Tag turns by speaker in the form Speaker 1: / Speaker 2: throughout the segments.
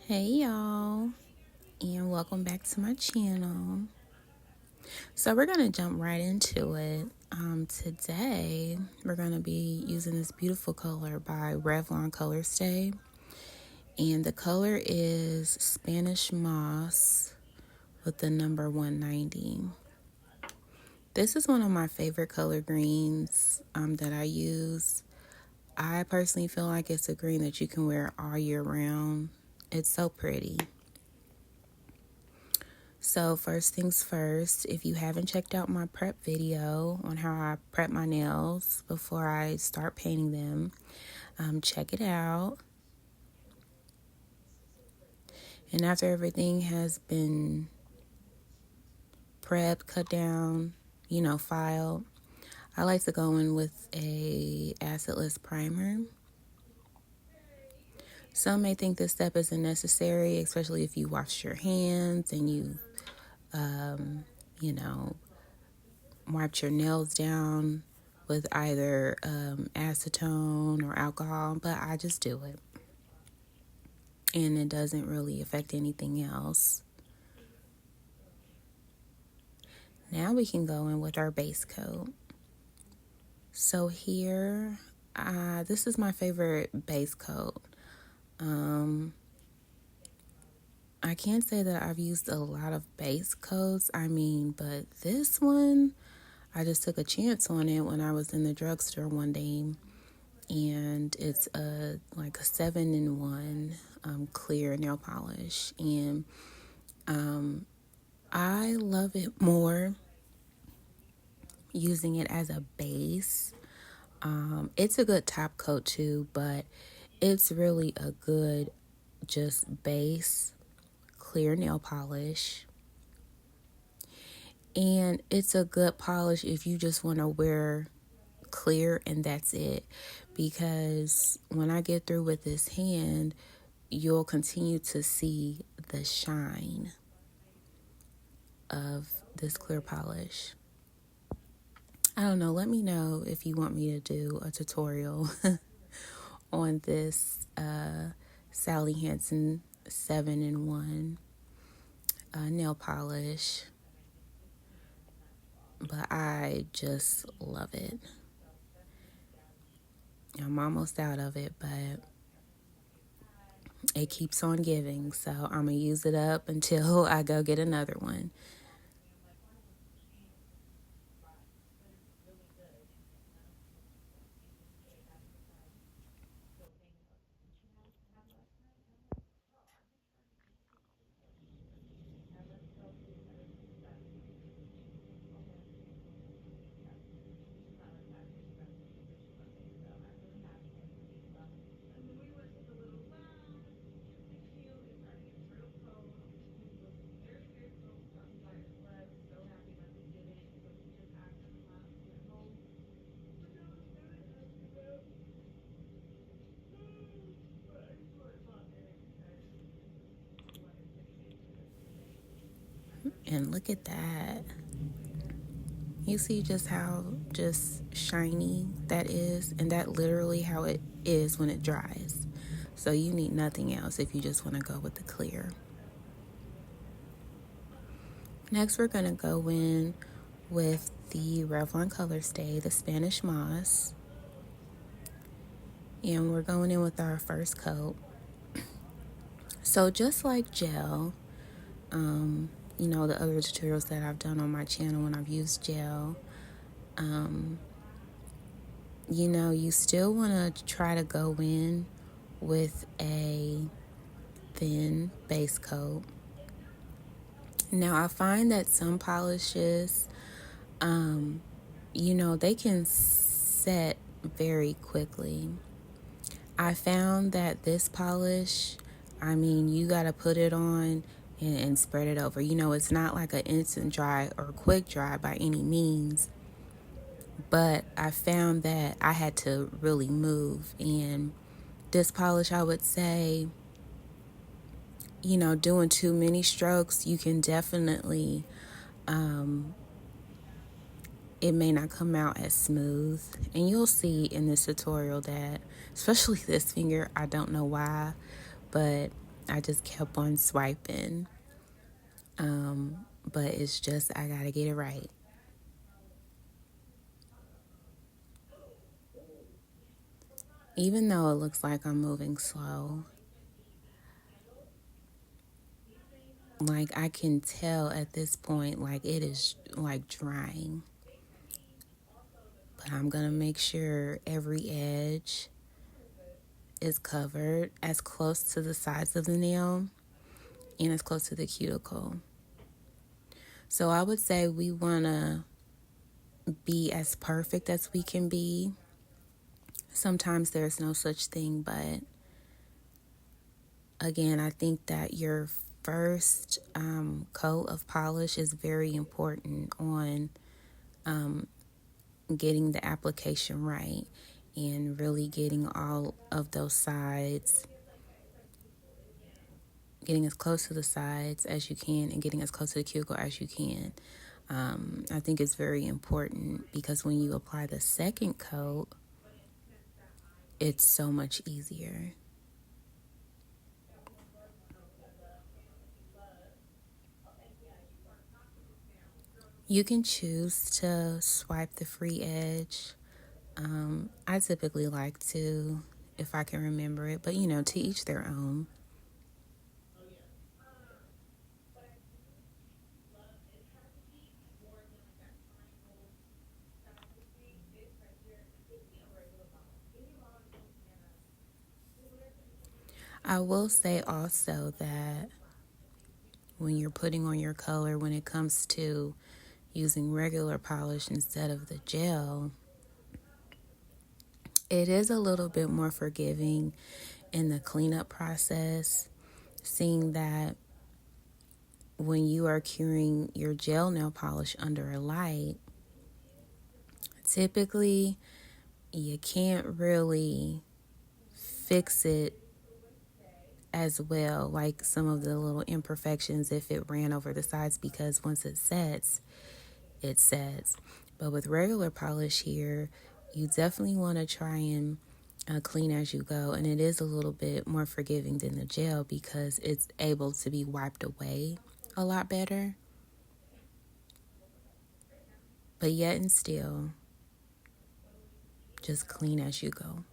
Speaker 1: Hey y'all, and welcome back to my channel. So we're gonna jump right into it. Today we're gonna be using this beautiful color by Revlon Colorstay, and the color is Spanish Moss with the number 190. This is one of my favorite color greens that I use. I personally feel like it's a green that you can wear all year round. It's so pretty. So first things first, if you haven't checked out my prep video on how I prep my nails before I start painting them, check it out. And after everything has been prepped, cut down, filed, I like to go in with a acidless primer. Some may think this step isn't necessary, especially if you wash your hands and you, you know, wiped your nails down with either acetone or alcohol, but I just do it. And it doesn't really affect anything else. Now we can go in with our base coat. So here, this is my favorite base coat. I can't say that I've used a lot of base coats, but this one, I just took a chance on it when I was in the drugstore one day, and it's like a 7-in-1 clear nail polish, and I love it more using it as a base. It's a good top coat too, but it's really a good just base clear nail polish. And it's a good polish if you just want to wear clear and that's it, because when I get through with this hand, you'll continue to see the shine of this clear polish. I don't know, let me know if you want me to do a tutorial on this Sally Hansen 7-in-1 nail polish, but I just love it. I'm almost out of it, but it keeps on giving, so I'm gonna use it up until I go get another one. And look at that. You see just how just shiny that is, and that literally how it is when it dries. So you need nothing else if you just want to go with the clear. Next, we're going to go in with the Revlon Colorstay, the Spanish Moss. And we're going in with our first coat. So just like gel, the other tutorials that I've done on my channel when I've used gel, you still want to try to go in with a thin base coat. Now, I find that some polishes, they can set very quickly. I found that this polish, you got to put it on and spread it over. It's not like an instant dry or quick dry by any means, but I found that I had to really move. And this polish, I would say, doing too many strokes, you can definitely, it may not come out as smooth. And you'll see in this tutorial that, especially this finger, I don't know why, but I just kept on swiping. But it's just, I gotta get it right. Even though it looks like I'm moving slow, like I can tell at this point, like it is like drying. But I'm gonna make sure every edge is covered as close to the sides of the nail and as close to the cuticle. So I would say we wanna be as perfect as we can be. Sometimes there's no such thing, but again, I think that your first coat of polish is very important on getting the application right and really getting all of those sides, getting as close to the sides as you can and getting as close to the cuticle as you can. I think it's very important because when you apply the second coat, it's so much easier. You can choose to swipe the free edge. I typically like to, if I can remember it, but to each their own. I will say also that when you're putting on your color, when it comes to using regular polish instead of the gel, it is a little bit more forgiving in the cleanup process, seeing that when you are curing your gel nail polish under a light, typically you can't really fix it as well, like some of the little imperfections if it ran over the sides, because once it sets, it sets. But with regular polish here, you definitely want to try and clean as you go, and it is a little bit more forgiving than the gel because it's able to be wiped away a lot better. But yet and still, just clean as you go.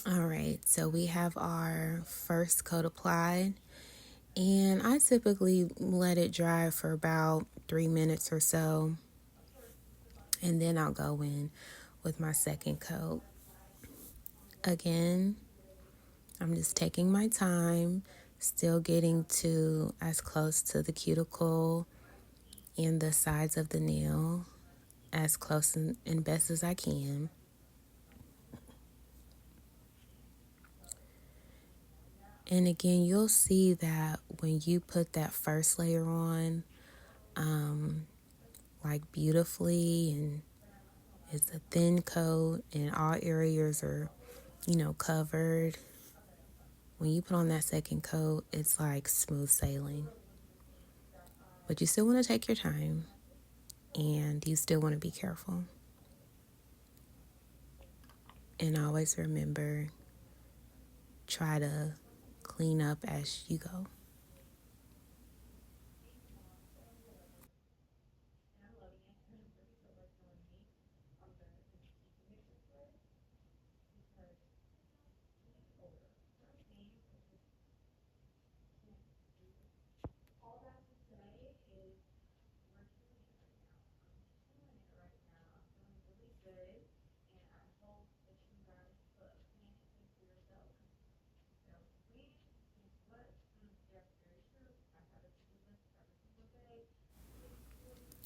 Speaker 1: All right, so we have our first coat applied, and I typically let it dry for about 3 minutes or so, and then I'll go in with my second coat. Again, I'm just taking my time, still getting to as close to the cuticle and the sides of the nail as close and best as I can. And again, you'll see that when you put that first layer on, like beautifully, and it's a thin coat and all areas are, covered. When you put on that second coat, it's like smooth sailing. But you still want to take your time and you still want to be careful. And always remember, try to clean up as you go.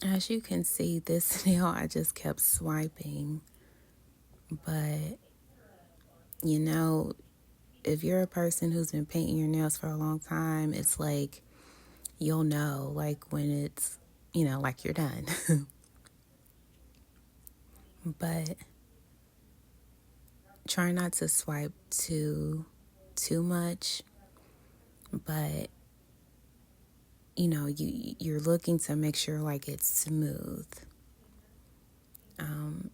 Speaker 1: As you can see, this nail I just kept swiping, but You know, if you're a person who's been painting your nails for a long time, it's like you'll know, like when it's, like you're done. But try not to swipe too much. But you're looking to make sure like it's smooth. And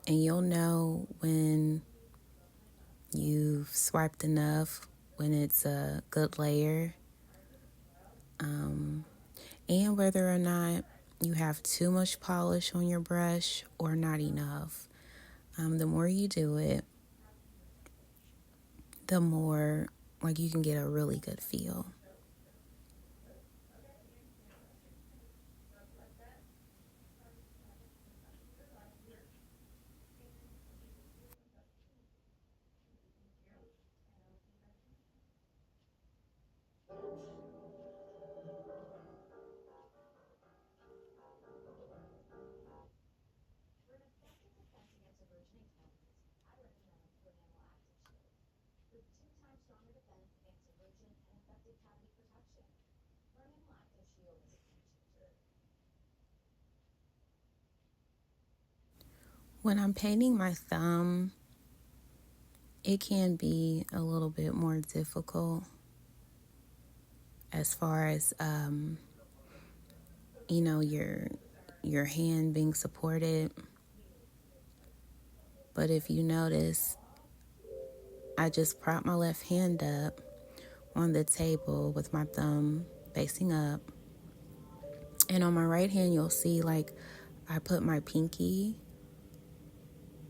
Speaker 1: you'll know when you've swiped enough, when it's a good layer, and whether or not you have too much polish on your brush or not enough. The more you do it, the more like you can get a really good feel. When I'm painting my thumb, it can be a little bit more difficult as far as your hand being supported. But if you notice, I just prop my left hand up on the table with my thumb facing up. And on my right hand, you'll see like I put my pinky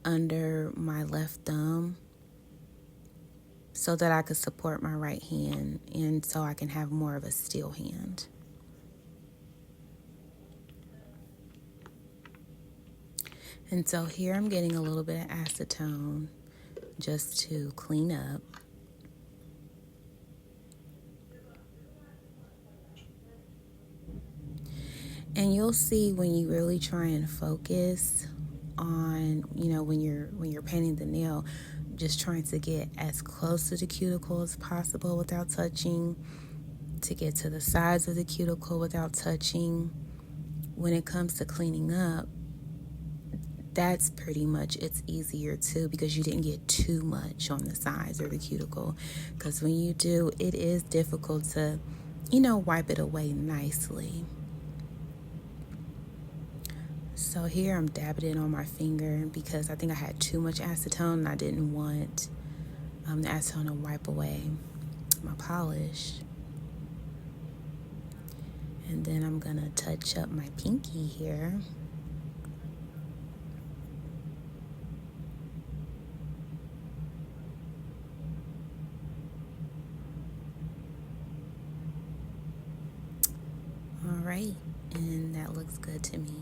Speaker 1: under my left thumb so that I could support my right hand and so I can have more of a still hand. And so here I'm getting a little bit of acetone just to clean up. And you'll see when you really try and focus on, when you're painting the nail, just trying to get as close to the cuticle as possible without touching, to get to the sides of the cuticle without touching. When it comes to cleaning up, that's pretty much, it's easier too because you didn't get too much on the sides or the cuticle. Because when you do, it is difficult to, wipe it away nicely. So here I'm dabbing it on my finger because I think I had too much acetone and I didn't want the acetone to wipe away my polish. And then I'm going to touch up my pinky here. All right, and that looks good to me.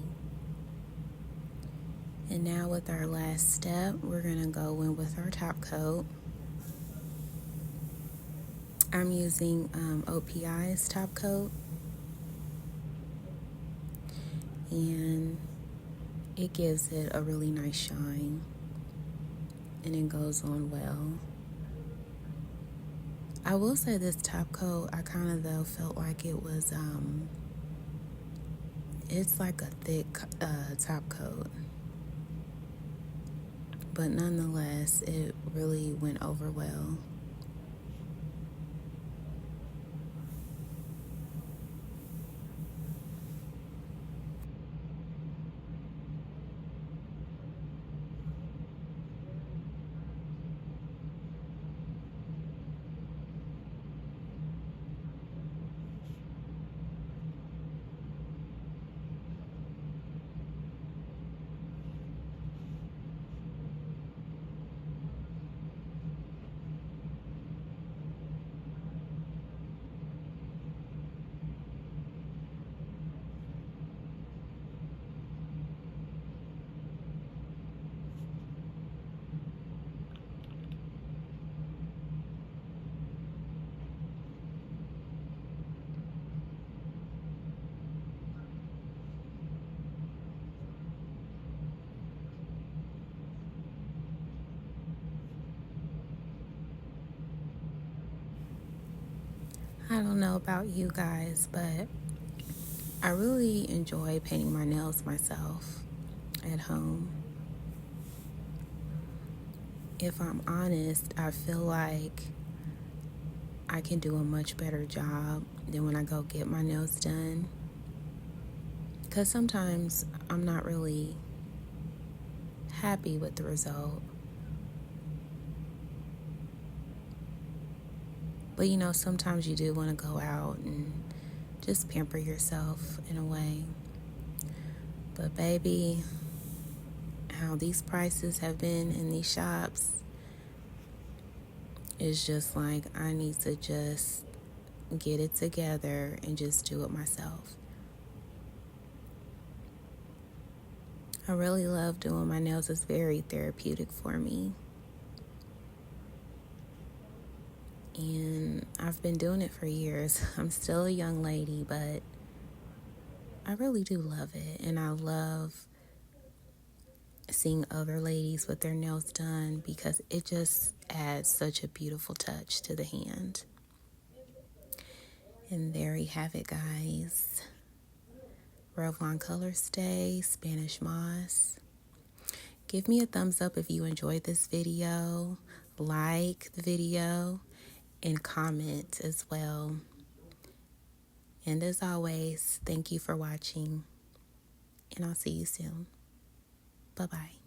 Speaker 1: And now with our last step, we're going to go in with our top coat. I'm using OPI's top coat. And it gives it a really nice shine. And it goes on well. I will say this top coat, I kind of though felt like it was, it's like a thick top coat. But nonetheless, it really went over well. I don't know about you guys, but I really enjoy painting my nails myself at home. If I'm honest, I feel like I can do a much better job than when I go get my nails done. Because sometimes I'm not really happy with the result. But sometimes you do want to go out and just pamper yourself in a way. But baby, how these prices have been in these shops is just like I need to just get it together and just do it myself. I really love doing my nails. It's very therapeutic for me. And I've been doing it for years. I'm still a young lady, but I really do love it. And I love seeing other ladies with their nails done because it just adds such a beautiful touch to the hand. And there you have it, guys. Revlon Colorstay, Spanish Moss. Give me a thumbs up if you enjoyed this video. Like the video and comment as well. And as always, thank you for watching. And I'll see you soon. Bye-bye.